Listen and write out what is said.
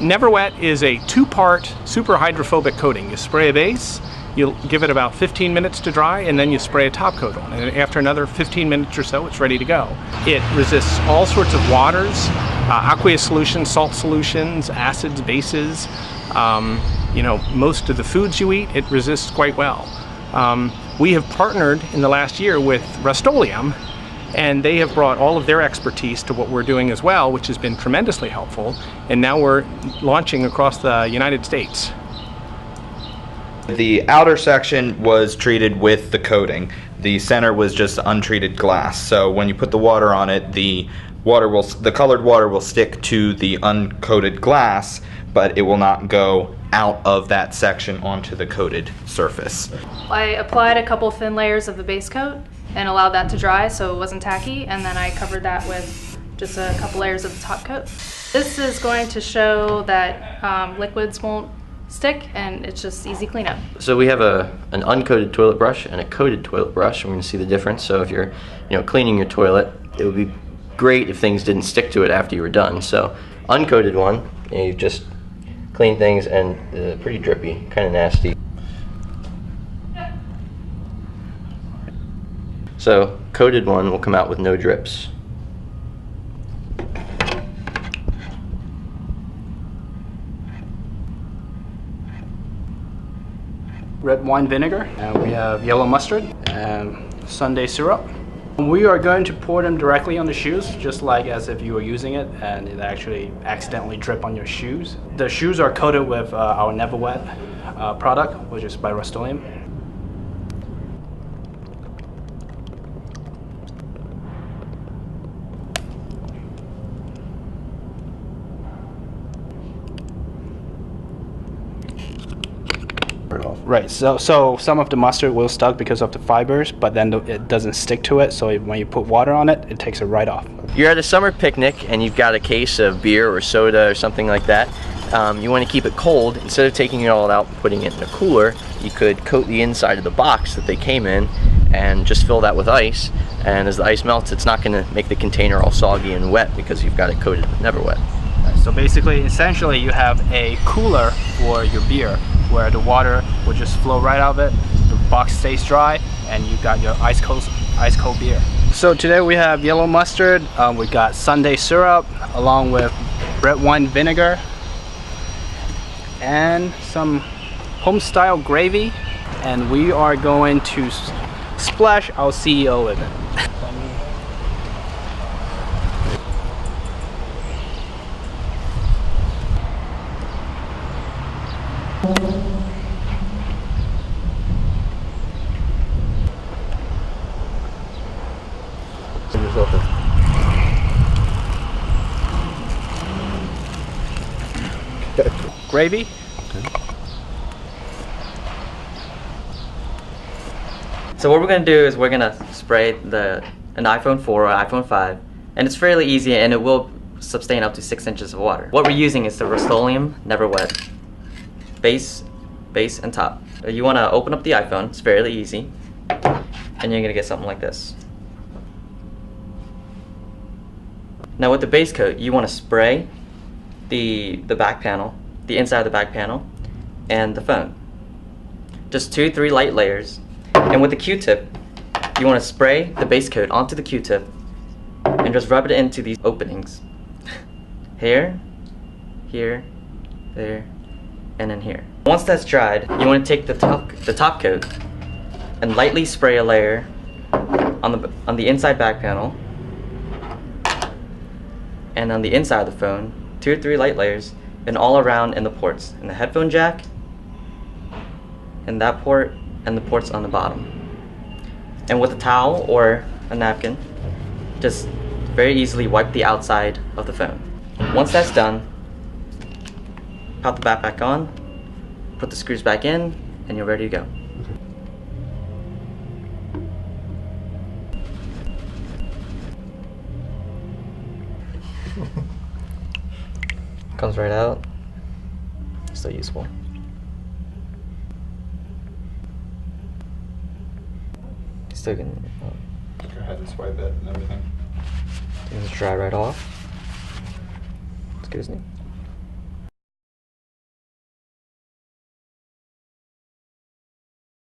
Never Wet is a two-part super hydrophobic coating. You spray a base, you'll give it about 15 minutes to dry, and then you spray a top coat on. And after another 15 minutes or so, it's ready to go. It resists all sorts of waters, aqueous solutions, salt solutions, acids, bases. You know, most of the foods you eat, it resists quite well. We have partnered in the last year with Rust-Oleum, and they have brought all of their expertise to what we're doing as well, which has been tremendously helpful. And now we're launching across the United States. The outer section was treated with the coating. The center was just untreated glass. So when you put the water on it, the colored water will stick to the uncoated glass, but it will not go out of that section onto the coated surface. I applied a couple thin layers of the base coat and allowed that to dry so it wasn't tacky, and then I covered that with just a couple layers of the top coat. This is going to show that liquids won't stick, and it's just easy cleanup. So we have an uncoated toilet brush and a coated toilet brush, and we're going to see the difference. So if you're cleaning your toilet, it would be great if things didn't stick to it after you were done. So uncoated one, you just clean things, and pretty drippy, kind of nasty. So coated one will come out with no drips. Red wine vinegar, and we have yellow mustard and Sunday syrup. We are going to pour them directly on the shoes, just like as if you were using it and it actually accidentally drip on your shoes. The shoes are coated with our Never Wet product, which is by Rust-Oleum. Right, so some of the mustard will stuck because of the fibers, but then it doesn't stick to it, so when you put water on it, it takes it right off. You're at a summer picnic and you've got a case of beer or soda or something like that. You want to keep it cold. Instead of taking it all out and putting it in a cooler, you could coat the inside of the box that they came in and just fill that with ice, and as the ice melts, it's not going to make the container all soggy and wet because you've got it coated with Never Wet. So basically, essentially, you have a cooler for your beer where the water will just flow right out of it, the box stays dry, and you got your ice cold beer. So today we have yellow mustard, we got Sunday syrup, along with red wine vinegar, and some home-style gravy, and we are going to splash our CEO with it. Gravy. Okay. So what we're going to do is we're going to spray an iPhone 4 or iPhone 5, and it's fairly easy, and it will sustain up to 6 inches of water. What we're using is the Rust-Oleum Never Wet base, and top. You want to open up the iPhone, it's fairly easy, and you're going to get something like this. Now with the base coat, you want to spray the back panel, the inside of the back panel, and the phone. Just 2-3 light layers. And with the Q-tip, you want to spray the base coat onto the Q-tip and just rub it into these openings. Here, here, there, and then here. Once that's dried, you want to take the top coat and lightly spray a layer on the inside back panel, and on the inside of the phone, 2 or 3 light layers, and all around in the ports, in the headphone jack, and that port, and the ports on the bottom. And with a towel or a napkin, just very easily wipe the outside of the phone. Once that's done, pop the bat back on, put the screws back in, and you're ready to go. Comes right out. Still useful. Still can. Go ahead and swipe it and everything. Just dry right off. Excuse me.